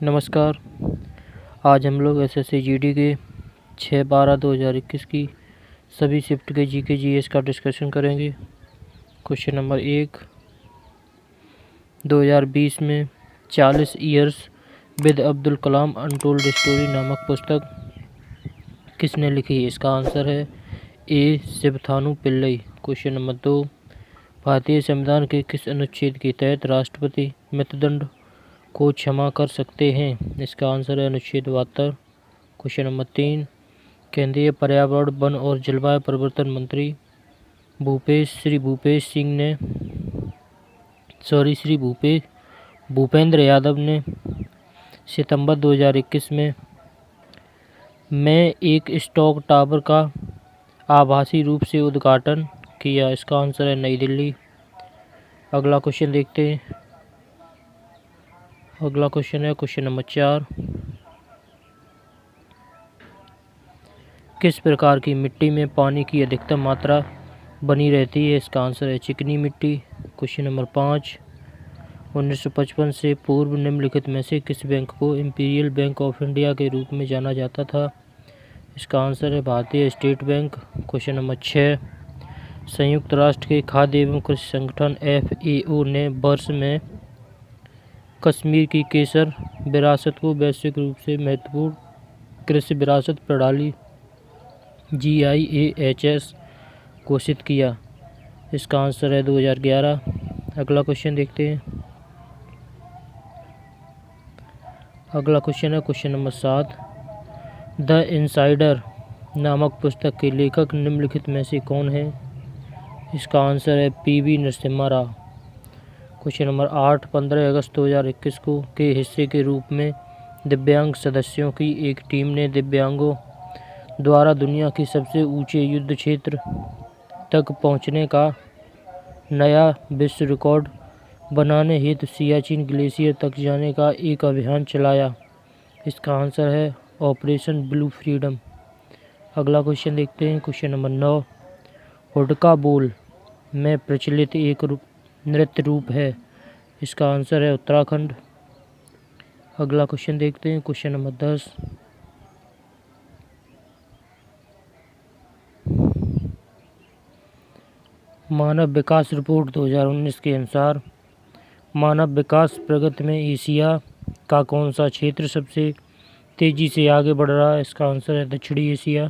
नमस्कार। आज हम लोग एसएससी जीडी के 6/12/2021 की सभी शिफ्ट के जीके जीएस का डिस्कशन करेंगे। क्वेश्चन नंबर 1, 2020 में 40 years with Abdul Kalam untold story नामक पुस्तक किसने लिखी? इसका आंसर है ए. शिवथानु पिल्लई। क्वेश्चन नंबर 2, भारतीय संविधान के किस अनुच्छेद के तहत राष्ट्रपति मृत्युदंड को क्षमा कर सकते हैं? इसका आंसर है अनुच्छेद 72। क्वेश्चन नंबर 3, केंद्रीय पर्यावरण, वन और जलवायु परिवर्तन मंत्री भूपेंद्र यादव ने सितंबर 2021 में एक स्टॉक टावर का आभासी रूप से उद्घाटन किया। इसका आंसर है नई दिल्ली। अगला क्वेश्चन देखते हैं। अगला क्वेश्चन है क्वेश्चन नंबर 4, किस प्रकार की मिट्टी में पानी की अधिकतम मात्रा बनी रहती है? इसका आंसर है चिकनी मिट्टी। क्वेश्चन नंबर 5, 1955 से पूर्व निम्नलिखित में से किस बैंक को इंपीरियल बैंक ऑफ इंडिया के रूप में जाना जाता था? इसका आंसर है भारतीय स्टेट बैंक। क्वेश्चन नंबर 6, संयुक्त राष्ट्र के खाद्य एवं कृषि संगठन FAO ने वर्ष में कश्मीर की केसर विरासत को वैश्विक रूप से महत्वपूर्ण कृषि विरासत प्रणाली GIAHS घोषित किया। इसका आंसर है 2011। अगला क्वेश्चन देखते हैं। अगला क्वेश्चन है क्वेश्चन नंबर 7, द इनसाइडर नामक पुस्तक के लेखक निम्नलिखित में से कौन है? इसका आंसर है PV Narasimha Rao. Question number 8, 15 अगस्त 2021 को के हिस्से के रूप में दिव्यांग सदस्यों की एक टीम ने दिव्यांगों द्वारा दुनिया की सबसे ऊंचे युद्ध क्षेत्र तक पहुंचने का नया विश्व रिकॉर्ड बनाने हेतु सियाचिन ग्लेशियर तक जाने का एक अभियान चलाया। इसका आंसर है ऑपरेशन ब्लू फ्रीडम। अगला क्वेश्चन देखते हैं। क्वेश्चन नंबर 9, हुडका बोल में प्रचलित एक नृत्य रूप है। इसका आंसर है उत्तराखंड। अगला क्वेश्चन देखते हैं। क्वेश्चन नंबर 10, मानव विकास रिपोर्ट 2019 के अनुसार मानव विकास प्रगति में एशिया का कौन सा क्षेत्र सबसे तेजी से आगे बढ़ रहा है? इसका आंसर है दक्षिणी एशिया।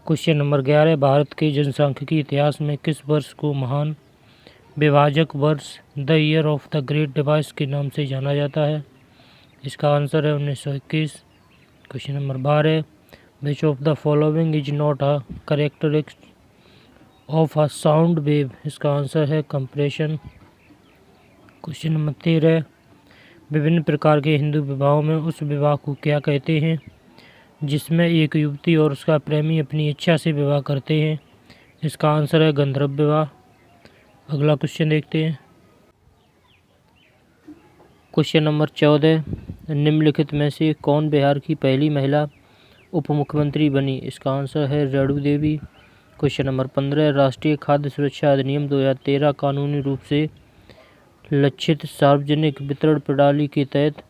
क्वेश्चन नंबर 11, भारत के जनसांख्यिकी इतिहास में किस वर्ष को महान विभाजक वर्ष the year of the great divide के नाम से जाना जाता है? इसका आंसर है 1921। Question number 12, which of the following is not a characteristic of a sound wave? इसका आंसर है कंप्रेशन। क्वेश्चन नंबर 13, विभिन्न प्रकार के हिंदू विवाहों में उस विवाह को क्या कहते हैं जिसमें एक युवती और उसका प्रेमी अपनी इच्छा से विवाह करते हैं? इसका आंसर है गंधर्व विवाह। अगला क्वेश्चन देखते हैं। क्वेश्चन नंबर 14, निम्नलिखित में से कौन बिहार की पहली महिला उप मुख्यमंत्री बनी? इसका आंसर है रेणु देवी। क्वेश्चन नंबर 15, राष्ट्रीय खाद्य सुरक्षा अधिनियम 2013 कानूनी रूप से लक्षित सार्वजनिक वितरण प्रणाली के तहत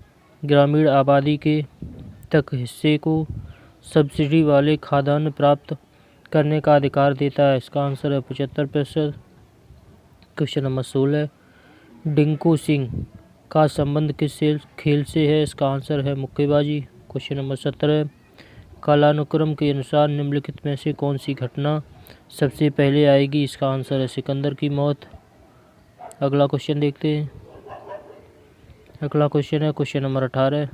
ग्रामीण आबादी के तक हिस्से को सब्सिडी वाले खाद्यान्न प्राप्त करने का अधिकार देता है। इसका आंसर है 75%। क्वेश्चन नंबर 16, डिंको सिंह का संबंध किस खेल से है? इसका आंसर है मुक्केबाजी। क्वेश्चन नंबर 17, कालानुक्रम के अनुसार निम्नलिखित में से कौन सी घटना सबसे पहले आएगी? इसका आंसर है सिकंदर की मौत। अगला क्वेश्चन देखते हैं। अगला क्वेश्चन है क्वेश्चन नंबर 18,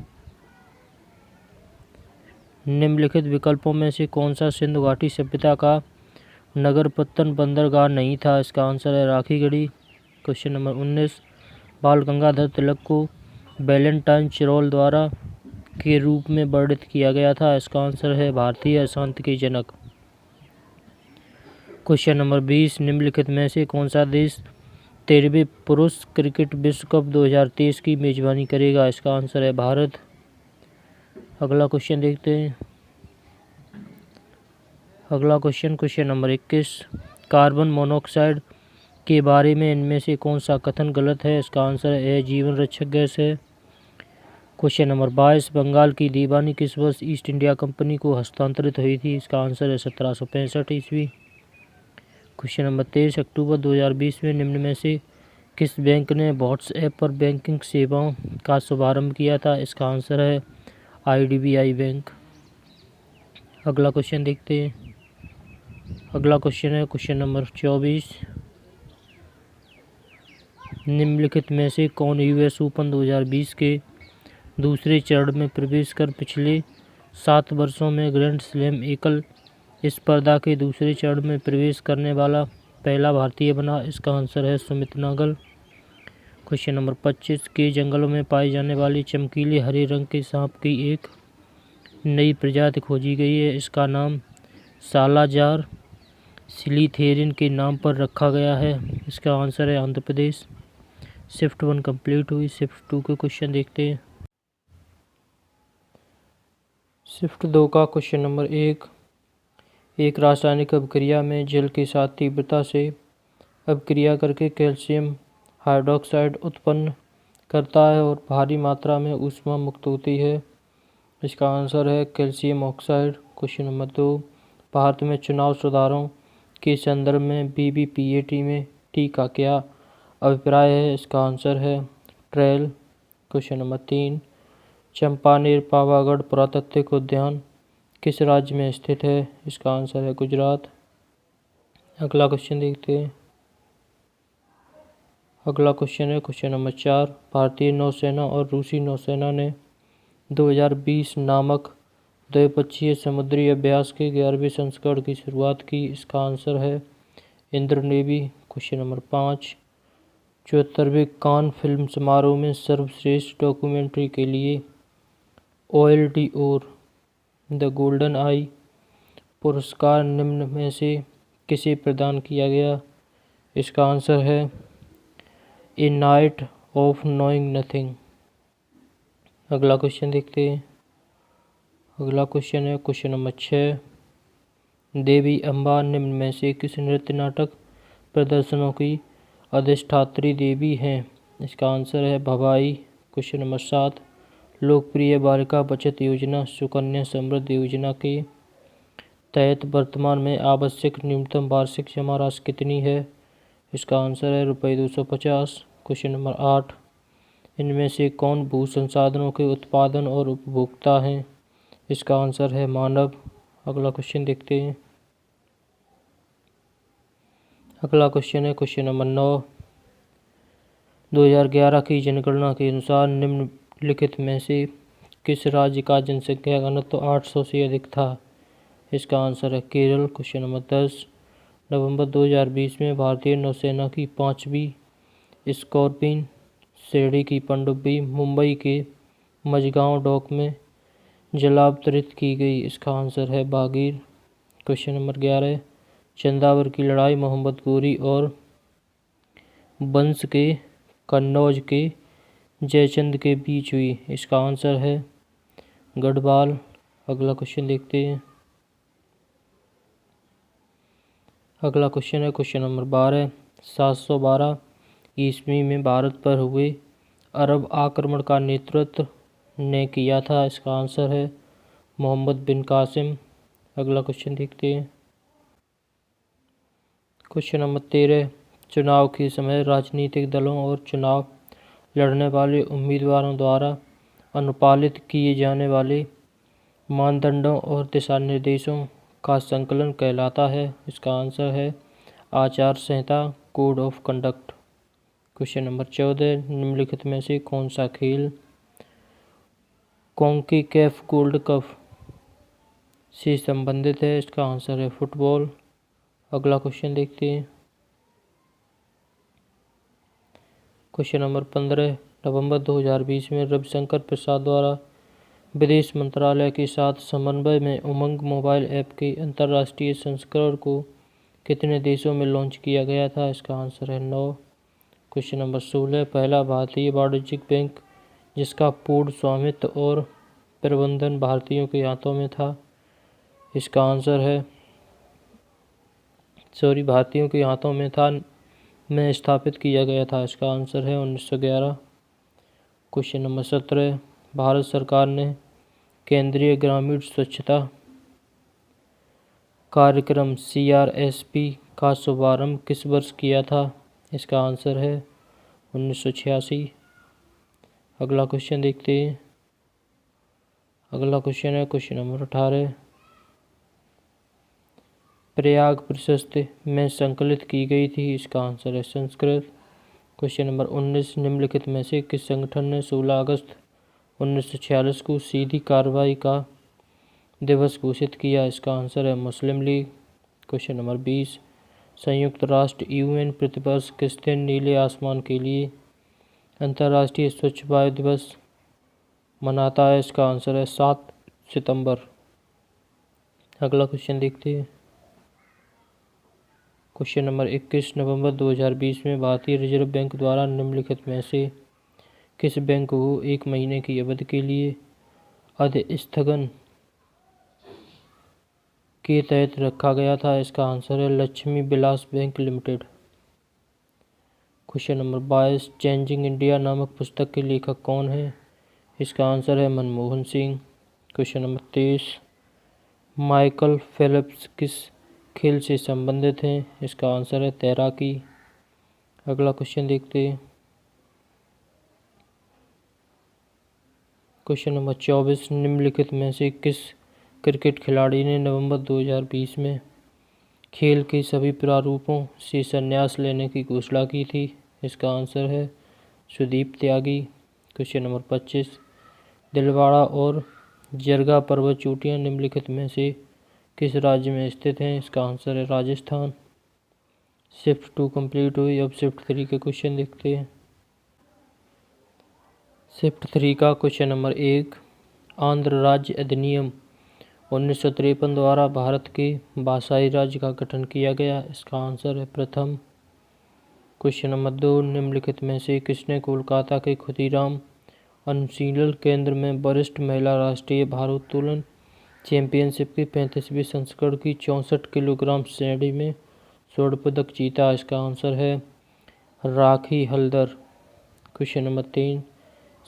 निम्नलिखित विकल्पों में से कौन सा सिंधु घाटी सभ्यता का नगर पत्तन बंदरगाह नहीं था? इसका आंसर है राखीगढ़ी। क्वेश्चन नंबर 19, बाल गंगाधर तिलक को वैलेंटाइन चिरोल द्वारा के रूप में वर्णित किया गया था। इसका आंसर है भारतीय अशांति के जनक। क्वेश्चन नंबर 20, निम्नलिखित में से कौन सा देश 13वें पुरुष क्रिकेट विश्व कप 2023 की मेजबानी करेगा? इसका आंसर है भारत। अगला क्वेश्चन देखते हैं। अगला क्वेश्चन नंबर 21, कार्बन मोनोऑक्साइड के बारे में इनमें से कौन सा कथन गलत है? इसका आंसर है जीवन रक्षक गैस है। क्वेश्चन नंबर 22, बंगाल की दीवानी किस वर्ष ईस्ट इंडिया कंपनी को हस्तांतरित हुई थी? इसका आंसर है 1765 ईस्वी। क्वेश्चन नंबर 23, अक्टूबर 2020 में निम्न में से किस बैंक ने व्हाट्सएप पर बैंकिंग सेवाओं का शुभारंभ किया था? इसका आंसर है IDBI बैंक। अगला क्वेश्चन देखते हैं। अगला क्वेश्चन है क्वेश्चन नंबर 24, निम्नलिखित में से कौन US ओपन 2020 के दूसरे चरण में प्रवेश कर पिछले 7 वर्षों में ग्रैंड स्लैम एकल स्पर्धा के दूसरे चरण में प्रवेश करने वाला पहला भारतीय बना? इसका आंसर है सुमित नागल। क्वेश्चन नंबर 25, के जंगलों में पाई जाने वाली चमकीले हरे रंग के सांप की एक नई प्रजाति खोजी गई है। इसका नाम सालाजार सिलिथेरिन के नाम पर रखा गया है। इसका आंसर है आंध्र प्रदेश। शिफ्ट 1 कंप्लीट हुई। शिफ्ट 2 के क्वेश्चन देखते हैं। शिफ्ट 2 का क्वेश्चन नंबर 1, एक रासायनिक अभिक्रिया में जल के साथ तीव्रता से अभिक्रिया करके कैल्शियम हाइड्रोक्साइड उत्पन्न करता है और भारी मात्रा में ऊष्मा मुक्त होती है। इसका आंसर है calcium oxide. Question number 2, Bharat में चुनाव सुधारों के संदर्भ में BBPAT में टी का क्या अभिप्राय है? इसका आंसर है trail. Question number 3, Champaner Pavagadh पुरातात्विक उद्यान किस राज्य में स्थित है? इसका आंसर है गुजरात। अगला क्वेश्चन देखते हैं। अगला क्वेश्चन है क्वेश्चन नंबर 4, भारतीय नौसेना और रूसी नौसेना ने 2020 नामक द्विपक्षीय समुद्री अभ्यास के 11वें संस्करण की शुरुआत की। इसका आंसर है इंद्र नेवी। क्वेश्चन नंबर 5, 74वें कान फिल्म समारोह में सर्वश्रेष्ठ डॉक्यूमेंट्री के लिए OLD और द गोल्डन आई पुरस्कार निम्न में से किसे प्रदान किया गया? इसका आंसर है ए नाइट ऑफ नोइंग नथिंग। अगला क्वेश्चन देखते हैं। अगला क्वेश्चन है क्वेश्चन नंबर 6, देवी अम्बा निम्न में से किस नृत्य नाटक प्रदर्शनों की अधिष्ठात्री देवी हैं? इसका आंसर है भवाई। क्वेश्चन नंबर 7, लोकप्रिय बालिका बचत योजना सुकन्या समृद्धि योजना के तहत वर्तमान में आवश्यक न्यूनतम वार्षिक जमा राशि कितनी है? इसका आंसर है ₹250। क्वेश्चन नंबर 8, इनमें से कौन भू संसाधनों के उत्पादन और उपभोक्ता हैं? इसका आंसर है मानव। अगला क्वेश्चन देखते हैं। अगला क्वेश्चन है क्वेश्चन नंबर 9, 2011 की जनगणना के अनुसार निम्नलिखित में से किस राज्य का जनसंख्या घनत्व 800 से अधिक था? इसका आंसर है केरल। क्वेश्चन नंबर 10, नवंबर 2020 में भारतीय नौसेना की 5वीं स्कॉर्पिन श्रेणी की पनडुब्बी मुंबई के मझगांव डॉक में जलावतरित की गई। इसका आंसर है बागीर। क्वेश्चन नंबर 11, चंदावर की लड़ाई मोहम्मद गोरी और वंश के कन्नौज के जयचंद के बीच हुई। इसका आंसर है गढ़वाल। अगला क्वेश्चन देखते हैं। अगला क्वेश्चन है क्वेश्चन नंबर 12, 712 ईस्वी में भारत पर हुए अरब आक्रमण का नेतृत्व ने किया था? इसका आंसर है मोहम्मद बिन कासिम। अगला क्वेश्चन देखते हैं। क्वेश्चन नंबर 13, चुनाव के समय राजनीतिक दलों और चुनाव लड़ने वाले उम्मीदवारों द्वारा अनुपालित किए जाने वाले मानदंडों और दिशा निर्देशों का संकलन कहलाता है? इसका आंसर है आचार संहिता code of conduct. Question number 14, निम्नलिखित में से कौन सा खेल कॉन्केकैफ गोल्ड कप से संबंधित है? इसका आंसर है फुटबॉल। अगला क्वेश्चन देखते हैं। क्वेश्चन नंबर 15, नवंबर 2020 में रविशंकर प्रसाद द्वारा विदेश मंत्रालय के साथ समन्वय में उमंग मोबाइल ऐप के अंतर्राष्ट्रीय संस्करण को कितने देशों में लॉन्च किया गया था? इसका आंसर है 9। क्वेश्चन नंबर 16, पहला भारतीय वाणिज्यिक बैंक जिसका पूर्ण स्वामित्व और प्रबंधन भारतीयों के हाथों में था? इसका आंसर है भारतीयों के हाथों में था स्थापित किया गया था। इसका आंसर है 1911। क्वेश्चन नंबर 17, भारत सरकार ने केंद्रीय ग्रामीण स्वच्छता कार्यक्रम CRSP का शुभारंभ किस वर्ष किया था? इसका आंसर है 1986। अगला क्वेश्चन देखते हैं। अगला क्वेश्चन है क्वेश्चन नंबर 18। प्रयाग प्रशस्ति में संकलित की गई थी, इसका आंसर है संस्कृत। क्वेश्चन नंबर 19, निम्नलिखित में से किस संगठन ने 16 अगस्त 1946 को सीधी कार्रवाई का दिवस घोषित किया? इसका आंसर है मुस्लिम लीग। क्वेश्चन नंबर 20, संयुक्त राष्ट्र UN प्रतिवर्ष किस दिन नीले आसमान के लिए अंतर्राष्ट्रीय स्वच्छ वायु दिवस मनाता है? इसका आंसर है 7 सितंबर। अगला क्वेश्चन देखते हैं। क्वेश्चन नंबर 21, नवंबर 2020 में भारतीय रिजर्व बैंक द्वारा निम्नलिखित में से किस बैंक को 1 महीने की अवधि के लिए अधिस्थगन के तहत रखा गया था? इसका आंसर है Lakshmi Vilas bank limited. Question number 22, changing India नामक पुस्तक के लेखक कौन है? इसका आंसर है Manmohan Singh. Question number 23, Michael Phelps किस खेल से संबंधित हैं? इसका आंसर है तैराकी। अगला क्वेश्चन देखते हैं। क्वेश्चन नंबर 24, निम्नलिखित में से किस क्रिकेट खिलाड़ी ने नवंबर 2020 में खेल के सभी प्रारूपों से संन्यास लेने की घोषणा की थी? इसका आंसर है सुदीप त्यागी। क्वेश्चन नंबर 25, दिलवाड़ा और जरगा पर्वत चोटियाँ निम्नलिखित में से किस राज्य में स्थित हैं? इसका आंसर है राजस्थान। शिफ्ट 2 कंप्लीट हुई। अब शिफ्ट 3 के क्वेश्चन देखते हैं। शिफ्ट 3 का क्वेश्चन नंबर 1, आंध्र राज्य अधिनियम 1953 द्वारा भारत के भाषाई राज्य का गठन किया गया। इसका आंसर है प्रथम। क्वेश्चन नंबर 2, निम्नलिखित में से किसने कोलकाता के खुदीराम अनुशीलन केंद्र में वरिष्ठ महिला राष्ट्रीय भारोत्तोलन चैंपियनशिप के 35वें संस्करण की 64 किलोग्राम श्रेणी में स्वर्ण पदक जीता? इसका आंसर है राखी हल्दर। क्वेश्चन नंबर 3,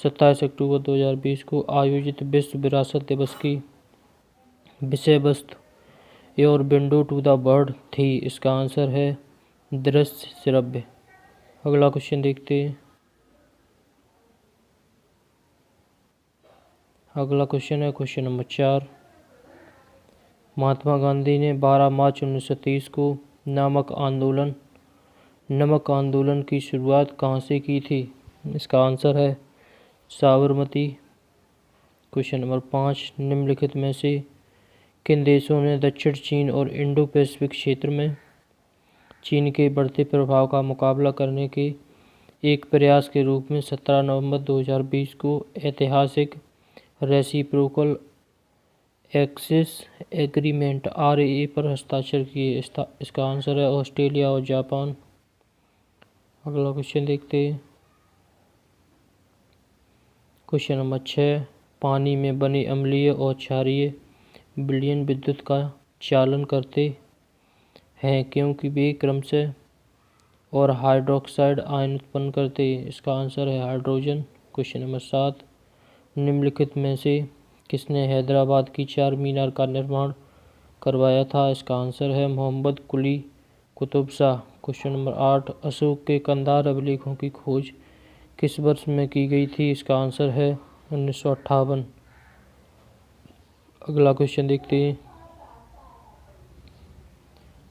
27 अक्टूबर 2020 को आयोजित विश्व विरासत दिवस की विषय वस्तु your window to the world थी? इसका आंसर है दृश्य श्रव्य। अगला क्वेश्चन देखते हैं। अगला क्वेश्चन है क्वेश्चन नंबर 4, महात्मा गांधी ने 12 मार्च 1930 को नमक आंदोलन की शुरुआत कहाँ से की थी? इसका आंसर है साबरमती। क्वेश्चन नंबर 5, निम्नलिखित में से किन देशों ने दक्षिण चीन और इंडो पैसिफिक क्षेत्र में चीन के बढ़ते प्रभाव का मुकाबला करने के एक प्रयास के रूप में 17 नवंबर 2020 को ऐतिहासिक रेसिप्रोकल एक्सेस एग्रीमेंट RAA पर हस्ताक्षर किए? इसका आंसर है ऑस्ट्रेलिया और जापान। अगला क्वेश्चन देखते हैं। क्वेश्चन नंबर 6, पानी में बने अम्लीय और क्षारीय विलयन विद्युत का चालन करते हैं क्योंकि वे क्रमशः और हाइड्रोक्साइड आयन उत्पन्न करते हैं? इसका आंसर है हाइड्रोजन। क्वेश्चन नंबर 7, निम्नलिखित में से किसने हैदराबाद की 4 मीनार का निर्माण करवाया था? इसका आंसर है मोहम्मद कुली कुतुब शाह। क्वेश्चन नंबर 8, अशोक के कंधार अभिलेखों की खोज किस वर्ष में की गई थी? इसका आंसर है 1958। अगला क्वेश्चन देखते हैं।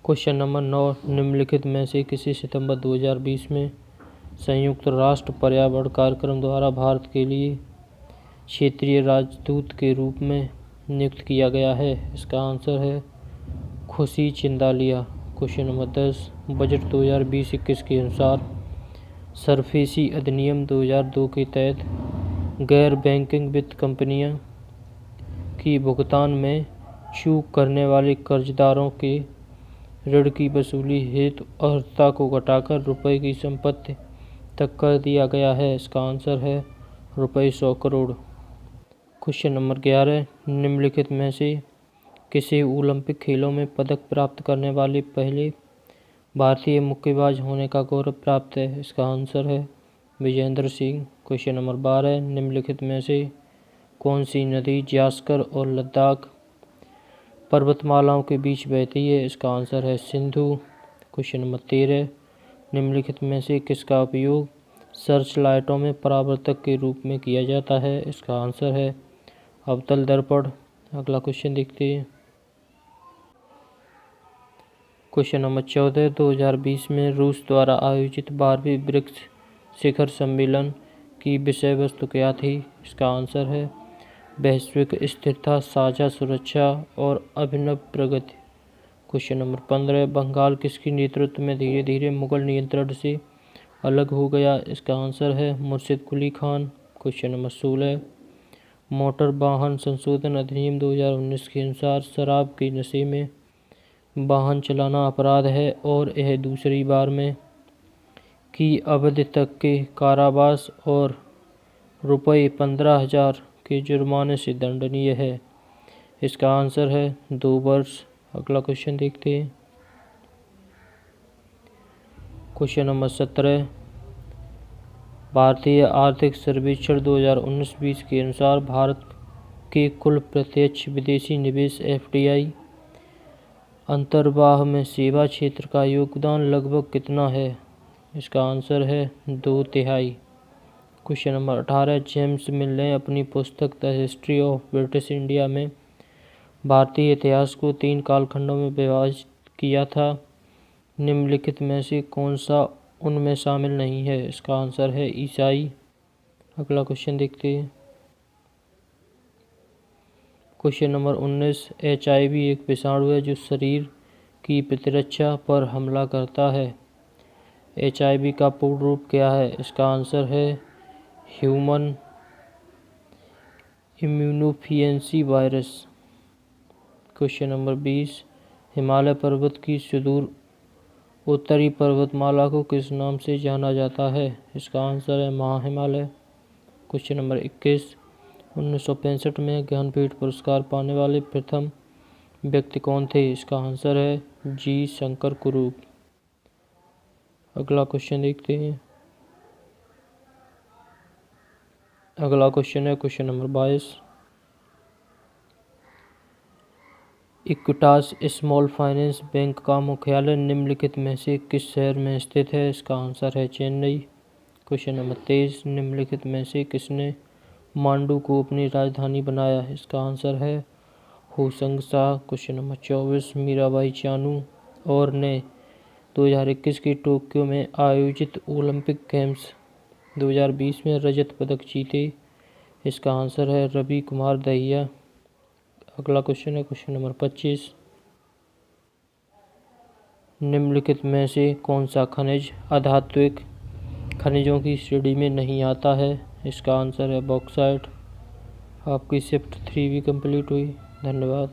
क्वेश्चन नंबर 9, निम्नलिखित में से किसी सितंबर 2020 में संयुक्त राष्ट्र पर्यावरण कार्यक्रम द्वारा भारत के लिए क्षेत्रीय राजदूत के रूप में नियुक्त किया गया है? इसका आंसर है खुशी चिंदालिया। क्वेश्चन नंबर 10, बजट 2020-21 के अनुसार सरफेसी अधिनियम 2002 के तहत गैर बैंकिंग वित्त कंपनियां की भुगतान में चूक करने वाले कर्जदारों के ऋण की वसूली हेतु अर्हता को घटाकर रुपए की संपत्ति तक कर दिया गया है? इसका आंसर है रुपए 100 करोड़। क्वेश्चन नंबर 11, निम्नलिखित में से किसे ओलंपिक खेलों में पदक प्राप्त करने वाले पहले भारतीय मुक्केबाज होने का गौरव प्राप्त है? इसका आंसर है विजेंद्र सिंह। क्वेश्चन नंबर 12, निम्नलिखित में से कौन सी नदी जास्कर और लद्दाख पर्वतमालाओं के बीच बहती है? इसका आंसर है सिंधु। क्वेश्चन नंबर 13, निम्नलिखित में से किसका उपयोग सर्च लाइटों में परावर्तक के रूप में किया जाता है? इसका आंसर है अवतल दर्पण। अगला क्वेश्चन देखते हैं। क्वेश्चन नंबर 14, 2020 में रूस द्वारा आयोजित 12वीं ब्रिक्स शिखर सम्मेलन की विषय वस्तु क्या थी? इसका आंसर है वैश्विक स्थिरता, साझा सुरक्षा और अभिनव प्रगति। क्वेश्चन नंबर 15, बंगाल किसके नेतृत्व में धीरे धीरे मुगल नियंत्रण से अलग हो गया? इसका आंसर है मुर्शिद Quli Khan. Question number 16, motor वाहन संशोधन अधिनियम 2019 के अनुसार शराब के नशे में वाहन चलाना अपराध है और यह दूसरी बार में की अवधि तक के कारावास और रुपये 15,000 के जुर्माने से दंडनीय है। इसका आंसर है 2 वर्ष। अगला क्वेश्चन देखते हैं। क्वेश्चन नंबर 17, भारतीय आर्थिक सर्वेक्षण 2019-20 के अनुसार भारत के कुल प्रत्यक्ष विदेशी निवेश FDI अंतर्वाह में सेवा क्षेत्र का योगदान लगभग कितना है? इसका आंसर है 2/3। क्वेश्चन नंबर 18, जेम्स मिल ने अपनी पुस्तक the history of British India में भारतीय इतिहास को 3 कालखंडों में विभाजित किया था। निम्नलिखित में से कौन सा उनमें शामिल नहीं है? इसका आंसर है ईसाई। अगला क्वेश्चन देखते हैं। क्वेश्चन नंबर 19, HIV एक विषाणु है जो शरीर की प्रतिरक्षा पर हमला करता है। HIV का पूर्ण रूप क्या है? इसका आंसर है human immunodeficiency virus. Question number 20, Himalaya पर्वत की सुदूर उत्तरी पर्वतमाला को किस नाम से जाना जाता है? इसका आंसर है महाहिमालय। क्वेश्चन नंबर 21, 1965 में ज्ञानपीठ पुरस्कार पाने वाले प्रथम व्यक्ति कौन थे? इसका आंसर है G. शंकर कुरूप। अगला क्वेश्चन देखते हैं। अगला क्वेश्चन है question number 22, Equitas small finance bank का मुख्यालय निम्नलिखित में से किस शहर में स्थित है? इसका आंसर है चेन्नई। क्वेश्चन नंबर 23, निम्नलिखित में से किसने मांडू को अपनी राजधानी बनाया? इसका आंसर है होशंग शाह। क्वेश्चन नंबर 24, मीराबाई चानू और ने 2021 के टोक्यो में आयोजित ओलंपिक गेम्स 2020 में रजत पदक जीते। इसका आंसर है रवि कुमार दहिया। अगला क्वेश्चन है क्वेश्चन नंबर 25, निम्नलिखित में से कौन सा खनिज अधात्विक खनिजों की श्रेणी में नहीं आता है? इसका आंसर है बॉक्साइट। आपकी शिफ्ट 3 भी कंप्लीट हुई। धन्यवाद।